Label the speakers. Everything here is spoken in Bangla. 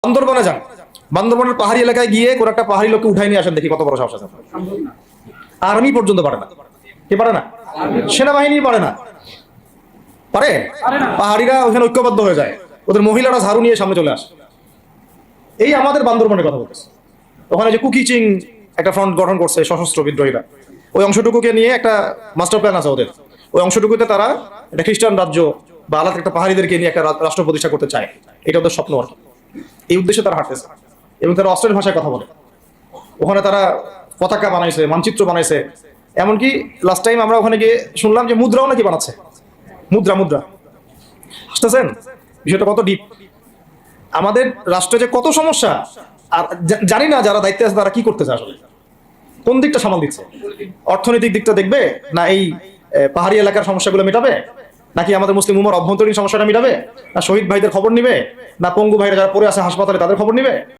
Speaker 1: বান্দরবনে যান, বান্দরবনের পাহাড়ি এলাকায় গিয়ে কোন একটা পাহাড়ি লোককে উঠাই নিয়ে আসেন, দেখি কত বড় সাহস আছে। আর্মি পর্যন্ত পারে না। কে পারে না? সেনাবাহিনী পারে না। পারে? পাহাড়িরা ওখানে ঐক্যবদ্ধ হয়ে যায়, ওদের মহিলারা ঝাড়ু নিয়ে সামনে চলে আসে। এই আমাদের বান্দরবনের কথা বলতেছে। ওখানে যে কুকিচিং একটা ফ্রন্ট গঠন করছে সশস্ত্র বিদ্রোহীরা, ওই অংশটুকুকে নিয়ে একটা মাস্টার প্ল্যান আছে ওদের। ওই অংশটুকুতে তারা একটা খ্রিস্টান রাজ্য বা আলাদা একটা পাহাড়িদেরকে নিয়ে একটা রাষ্ট্র প্রতিষ্ঠা করতে চায়। এটা ওদের স্বপ্ন আর কি। এই উদ্দেশ্যে তারা হাঁটতেছে এবং তারা অস্ট্রেলিয়ান ভাষায় কথা বলে। ওখানে তারা পতাকা বানাইছে, মানচিত্র বানাইছে। এমনকি লাস্ট টাইম আমরা ওখানে গিয়ে শুনলাম যে মুদ্রাও নাকি বানাচ্ছে। মুদ্রা মুদ্রা বুঝতেছেন বিষয়টা কত ডিপ। আমাদের রাষ্ট্রে যে কত সমস্যা, আর জানি না যারা দায়িত্বে আছে তারা কি করতেছে, আসলে কোন দিকটা সামাল দিচ্ছে। অর্থনৈতিক দিকটা দেখবে না এই পাহাড়ি এলাকার সমস্যাগুলো মেটাবে, নাকি আমাদের মুসলিম উম্মার অভ্যন্তরীণ সমস্যাটা মেটাবে, না শহীদ ভাইদের খবর নিবে, না পঙ্গু ভাইরা যারা পড়ে আছে হাসপাতালে তাদের খবর নিবে?